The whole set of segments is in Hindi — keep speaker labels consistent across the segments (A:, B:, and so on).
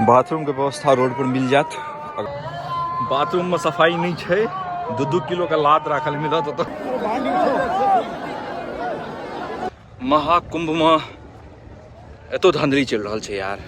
A: बाथरूम के व्यवस्था रोड पर मिल जात। बाथरूम में सफाई नहीं है, 2-2 किलो का लात राखल मिलत। तो महाकुंभ में एतो धांधली चल रहा है यार।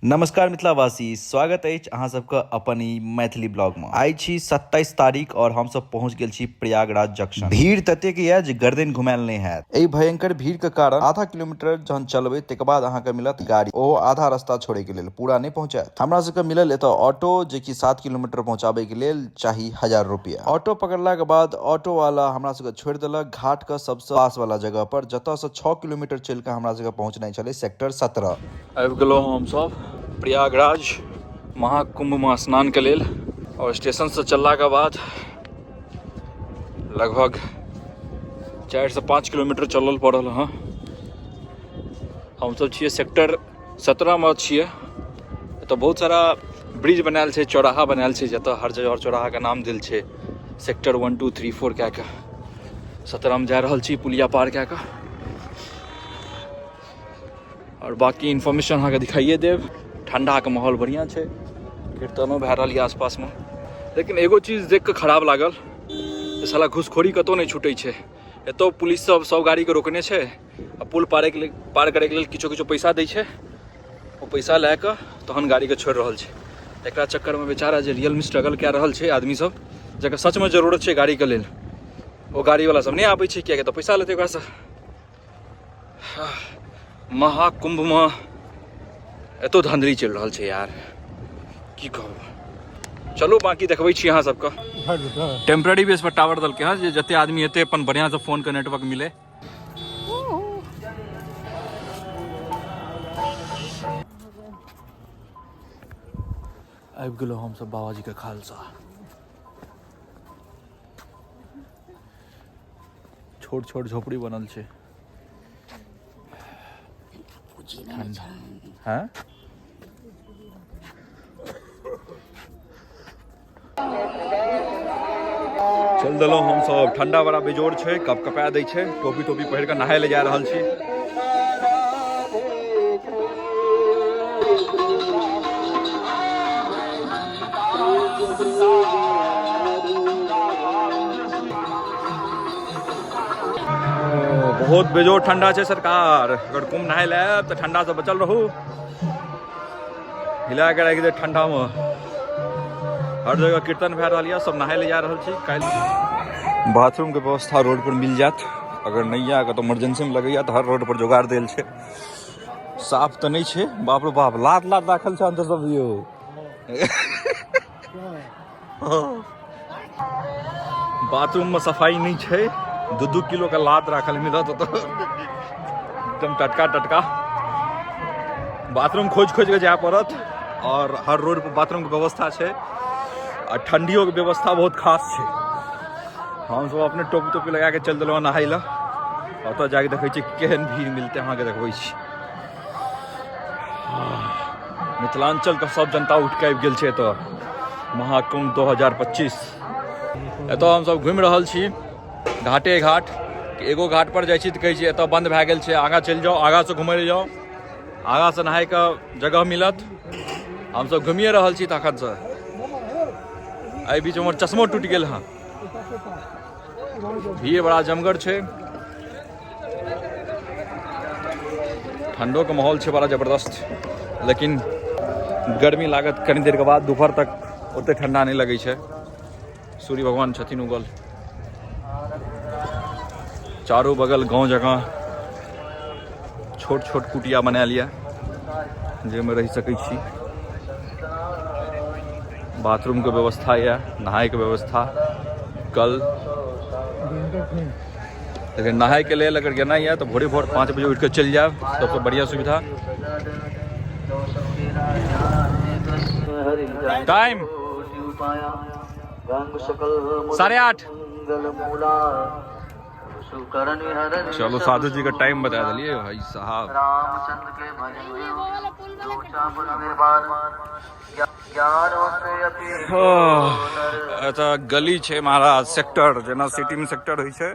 A: नमस्कार मिथिलावासी, स्वागत है अहाँ सबका अपन ई मैथिली ब्लॉग में। आई छी 27 तारीख और हम सब पहुंच गेल छी प्रयागराज जंक्शन। भीड़ ततेक है जे गर्दन घुमायल नहीं है। एही भयंकर भीड़ के कारण आधा किलोमीटर जहन चलबे तक बाद अहाँ के मिलत गाड़ी, ओ आधा रास्ता छोड़े के लेल, पूरा नहीं पहुंचात। हमरा सबके मिलल एतो ऑटो जे कि 7 किलोमीटर पहुंचाबे के लेल चाही 1000 रुपया। ऑटो पकड़ला के बाद ऑटो वाला हमरा सबके छोड़ देलक घाट के सबसे पास वाला जगह पर, जतऽ से 6 किलोमीटर चल के हमरा सबके पहुंचनाइ छले सेक्टर 17। आबि गेलहुं हम सब प्रयागराज महाकुंभ में स्नान के लेल। और स्टेशन से चलला के बाद लगभग 4 से 5 किलोमीटर चलल पड़ल। हाँ, हम सब छिए सेक्टर 17 में छिए। तो बहुत सारा ब्रिज बनायल छै, चौराहा बनायल छै, जतऽ हर जगह चौराहा के नाम देल छै। सेक्टर 1, 2, 3, 4 कए के 17 में जा रहल छी, पुलिया पार कए के। और बाकी इन्फॉर्मेशन अहाँ के दिखाइए देव। ठंडा के माहौल बढ़िया है, कीर्तनों भए रहा है आसपास में। लेकिन एगो चीज देख के खराब लागल, साला घुसखोरी कतौ नहीं छूटे है। एतो पुलिस सब गाड़ी के रोकने छै, पुल पार करे के लेल किछो पैसा दै छै। वो पैसा लए के तहन गाड़ी के छोड़ रहल छै। एकरा चक्कर में बेचारा जे रियल में स्ट्रगल कए रहल छै आदमी सब, जकर सच में जरूरत छै गाड़ी के लेल, वो गाड़ी वाला सब नहीं आबै छै, किया तो पैसा लेते ओकरा से। महाकुंभ में एतो धांधली चल रहा है यार, की कहूँ। चलो बाकी देखबै छी अहाँ सबके। टेम्पररी बेस पर टावर दल के हाँ, जे जते आदमी हेते अपन बढ़िया से फोन के नेटवर्क मिले। आबि गेलो हम सब बाबाजी के खालसा। छोट छोट झोपड़ी बनल छै। हाँ? चल दिलों हम सब। ठंडा बड़ा बेजोर छै, कप कपा दै छै। टोपी पहिर के नहाय ले जा रहल छी। बहुत बेजोर ठंडा छै सरकार। अगर कुंभ नहाय ले तो ठंडा से बचल रहू। हिला के राखि दे ठंडा में। हर जगह कीर्तन भए रहा है, सब नहाय ले जा रहल छी। काल्हि बाथरूम के व्यवस्था रोड पर मिल जात। अगर नहीं आके तो इमरजेंसी में लगैया तो हर रोड पर जोगाड़ देल छै। साफ तो नहीं छै, बाप रे बाप, लात राखल छै अंदर सब यो। बाथरूम में सफाई नहीं है, 2-2 किलो का लात राखल मिलत। तो एकदम टटका बाथरूम खोज के जाए पड़त। और हर रोड पर बाथरूम के व्यवस्था है। और ठंडियों के व्यवस्था बहुत खास है। हम सब अपने टोपी लगा के चल दिलहुँ नहाय ला। और तो जाके देखै छी केहन भीड़ मिलते अहाँ के देखबै छी। मिथिलांचल के सब जनता उठ के आबि गेल छै एतऽ महाकुंभ 2025। एतऽ हम सब घुमि रहल छी घाटे घाट। एगो घाट पर जाइ छी तऽ कहै छी एतऽ बंद भए गेल छै, आगाँ चलि जाओ, आगाँ से घुमै जाओ, आगाँ से नहाय के जगह मिलत। हम सब घुमिए रहल छी तखन से। एहि बीच हमर चश्मो टूटि गेल हँ। भीड़ बड़ा जमगर छै। ठंडो के माहौल छै बड़ा जबरदस्त। लेकिन गर्मी लागत कनी देर के बाद। दोपहर तक ओते ठंडा नहीं लगे छै। सूर्य भगवान छथिन उगल। चारों बगल गांव जगह छोट छोट कुटिया बना लिया, जाहिमे रहि सकै छी। बाथरूम के व्यवस्था या नहाय के व्यवस्था कल। लेकिन नहाय के लिए अगर गेना है तो भोरे 5 बजे उठ के चल जाए, सबसे बढ़िया सुविधा। टाइम 8:30। चलो साधु जी का टाइम बता दिलिए भाई साहब।
B: रामचंद्र के भजन
A: अच्छा गली छे महाराज सेक्टर जना सिटी में सेक्टर होई छे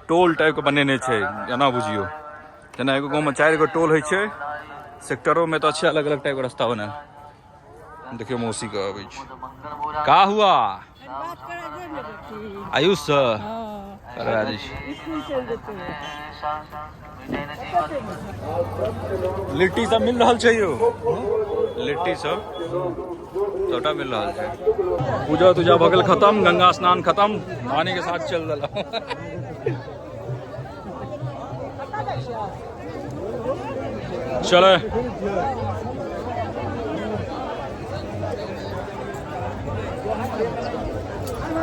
A: टोल टाइप के बनेने छे जना बुझियो जना एगो गांव में 4 गो टोल होई छे सेक्टरों में तो अच्छे अलग अलग टाइप का रास्ता बना है। देखियो मौसी का अभी का हुआ आयुष करवा दी लिट्टी सब मिल रहा है यो लिट्टी सब छोटा मिल रहा है। पूजा तुजा भगल खत्म गंगा स्नान खत्म पानी के साथ चल रहा चले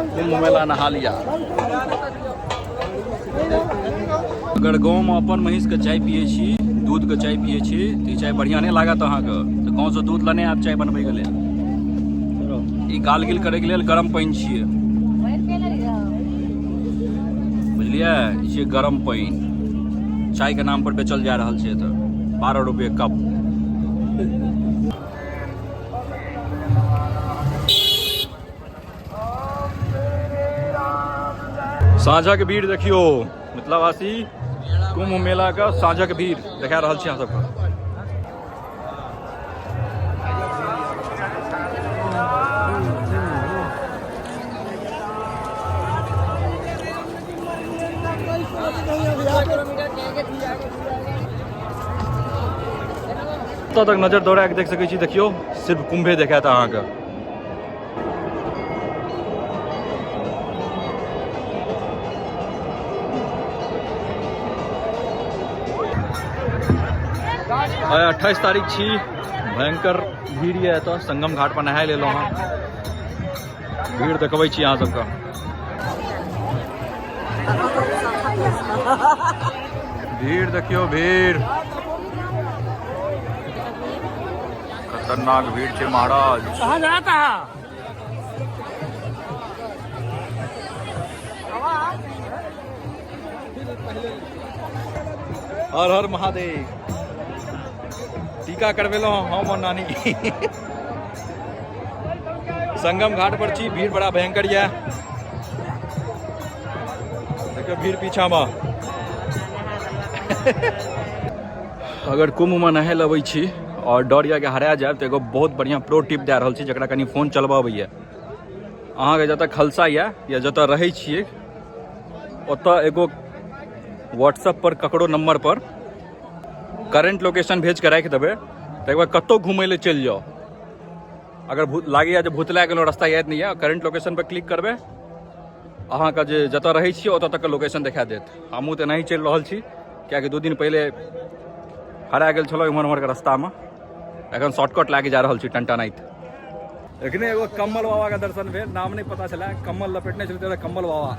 A: कुंभ मेला नहा लिया। अगर गाँव में अपन महिष के चाय पिए छी दूध के चाय पिए छी तो चाय बढ़िया नहीं लागत अहाँ के तो गाँव से दूध लेने आप चाय बनबे के लेल ई गाल गिल करे के लेल गरम पानी छिए बुझलिए ई गरम पानी चाय के नाम पर बेचल जा रहा है तो 12 रुपये कप। साझा के भीड़ देखियो मिथिलावासी कुंभ मेला का साझा के भीड़ देखा रहा है सबका। तक नजर दौड़ा के देख सकै छी देखियो सिर्फ कुंभे देखा था अहाँ का। आय 28 तारीख छी भयंकर भीड़ है तो संगम घाट पर नहाय ले लो हाँ भीड़ देखबै छी अहाँ सबका। भीड़ देखियो भीड़ खतरनाक भीड़ छे महाराज। कहाँ जाता है हर हर महादेव टीका करवेलो हम और नानी संगम घाट पर छी भीड़ बड़ा भयंकर है देखियो भीड़ पीछा में। अगर कुंभ में नहे लबै छी और डर या के हरा जाए तो एगो बहुत बढ़िया प्रो टिप दे रहल छी जकरा कनी फोन चलबाबैया अहाँ के जतऽ खलसा या जतऽ रहै छियै ओतऽ एगो व्हाट्सएप पर ककरो नंबर पर करेंट लोकेशन भेज के राखि देबै तो एक बार कतौ घूमय ले चलि जाओ। अगर लागैया जे भूतला गेलो रास्ता याद नहीं है करेंट लोकेशन पर क्लिक करबै अहाँ के जे जतऽ रहै छियै ओतऽ तक के लोकेशन देखा देत। हमहूँ तऽ नहीं चलि रहल छी कियाकि 2 दिन पहले हरा गेल छलौ इम्हर उम्हर के रास्ता में एखन शॉर्टकट लागे जा रहल छी टंटानाइत। एखने एगो कम्मल बाबा का दर्शन भेल नाम नहीं पता चला कम्मल लपेटने छलै कम्मल बाबा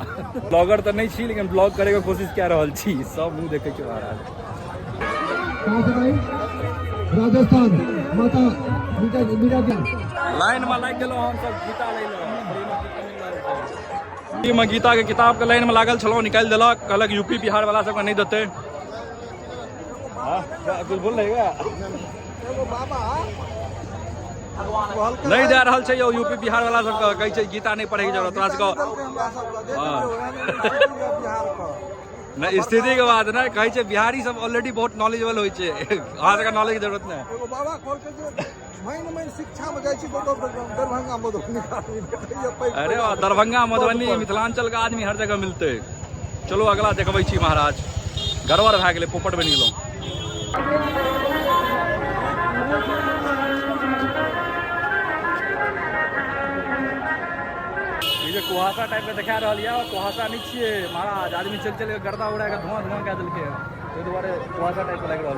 A: ब्लॉगर तो नहीं छी लेकिन ब्लॉग करे के कोशिश कए रहल छी सब मुँह देखै छी महाराज।
C: राजस्थान माता
A: लाइन में लाग गेलो हम सब गीता ले लो में गीता के किताब के लाइन में लागल छलो निकाल देलक कहलक यूपी बिहार वाला सबके नहीं देते कुछ बोल रहेगा नहीं दे रहा है यो यूपी बिहार वाला सबके कहै छै गीता नहीं पढ़े की जरूरत तोरा सबके नहीं स्थिति के बात ना कहे छै बिहारी सब ऑलरेडी बहुत नॉलेजेबल होय छै अहाँ सबके नॉलेज के जरूरत नहीं।
C: एगो बाबा खोल के जे महीन शिक्षा में जाय छी दरभंगा मधुबनी
A: अरे वाह दरभंगा मधुबनी मिथिलांचल का आदमी हर जगह मिलते। चलो अगला देखबै छी महाराज गड़बड़ भए गेलै पोपट बनि गेलौ। ये कुहासा टाइप के देखा रहा है कुहासा नहीं छे महाराज आदमी चल चल के गर्दा उड़ा के धुआं धुआं कए देलकै ताहि दुआरे कुहासा टाइप के लग रहा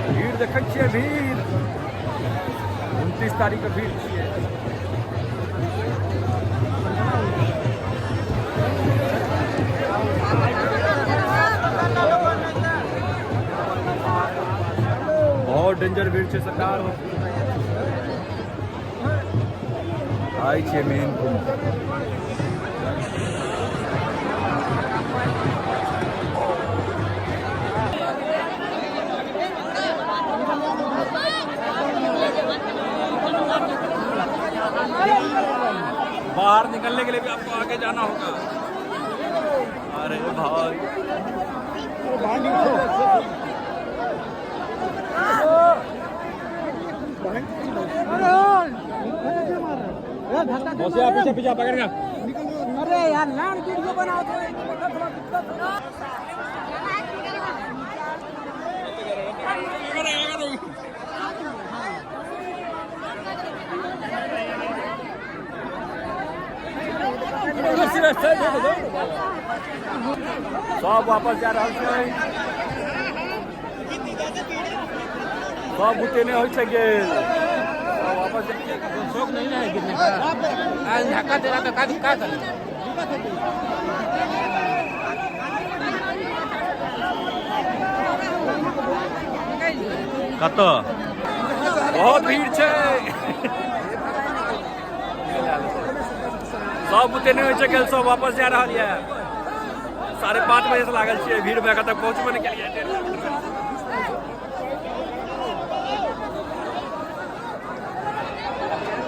A: भीड़ देखे भीड़
B: 29 तारीख के भीड़ छियै। बहुत डेंजर भीड़ छै सरकार। आइ छै मेन कुंभ। बाहर निकलने के लिए भी आपको आगे जाना होगा। अरे भाई पीछे पीछे पकड़ेगा।
C: अरे यार लाल वीडियो बनाओ तो थोड़ा दिक्कत हो।
B: सब वापस जा रहा है। सब बुते नहीं हो सके वापस शौक नहीं है गिरने का। धक्का दे रहा तो का करे। कत बहुत भीड़ छै। सब बुते नहीं हो सके सब वापस जा रहा है। 5:30 बजे से लागल छियै भीड़ में तक पहुँचबे नहीं केलिए।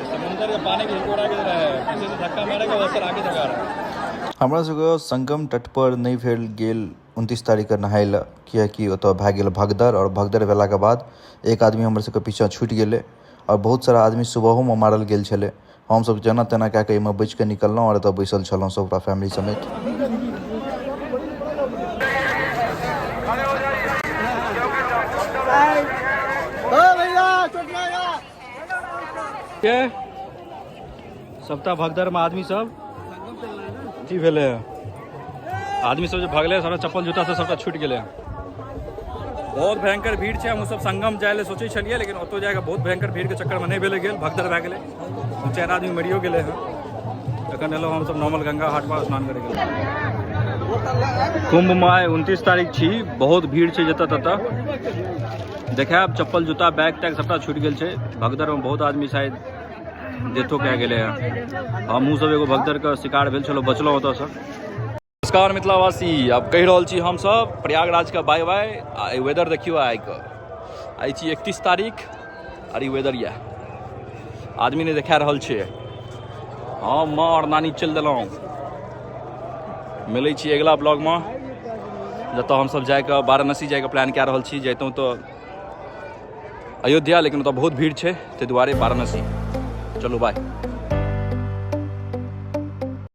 B: समुद्र के पानी के हिकोरा गिर रहा है। पीछे से धक्का मारेगा वैसे आगे जगा रहा है।
A: हमरा सबके संगम तट पर नहीं भेल गेल 29 तारीख के नहाय लए, कियाकि ओतऽ भए गेल भगदड़, और भगदड़ भेलाके बाद एक आदमी हमर सबके पीछा छूटि गेलै और बहुत सारा आदमी सुबहोमे मारल गेल छलै। हम सब जेना तेना कए कऽ एहिमे बचि कऽ निकललहुँ और एतऽ बैसल छलहुँ सब पूरा फैमिली समेत।
B: के सबटा भगदड़ में आदमी सब अथी भेलै। आदमी सब जो भगलै सारा चप्पल जूता से सबटा छूटि गेलै। बहुत भयंकर भीड़ छै। हम सब संगम जाय ले सोचै छलियै लेकिन ओतौ जाके बहुत भयंकर भीड़ के चक्कर में नहीं भेले गेल। भगदड़ भए गेलै। 2-4 आदमी मरियो गेलै हँ। एखन एलहुँ हम सब नॉर्मल गंगा घाट पर स्नान करे गेल। कुंभ में 29 तारीख छी। बहुत भीड़ छै जतऽ ततऽ। देखाब चप्पल जूता बैग तैग सबटा छूटि गेल छै। भगदड़ में बहुत आदमी शायद डेथो कए गेलै हँ। हमहूँ सब एगो भगदड़ के शिकार भेल छलहुँ, बचलहुँ ओतऽसँ। नमस्कार मिथिलावासी, अब कहि रहल छी हम सब प्रयागराज का बाय बाय। आ वेदर देखियो आइ छी 31 तारीख और ई वेदर यऽ आदमी ने देखा रहल छै। हम माँ और नानी चलि देलहुँ। मिलै छी अगिला ब्लॉग में जतऽ हम सब जाके वाराणसी जाके प्लान कए रहल छी। जैतहुँ तऽ अयोध्या लेकिन ओतऽ बहुत भीड़ छै ताहि दुआरे वाराणसी। चलू बाय।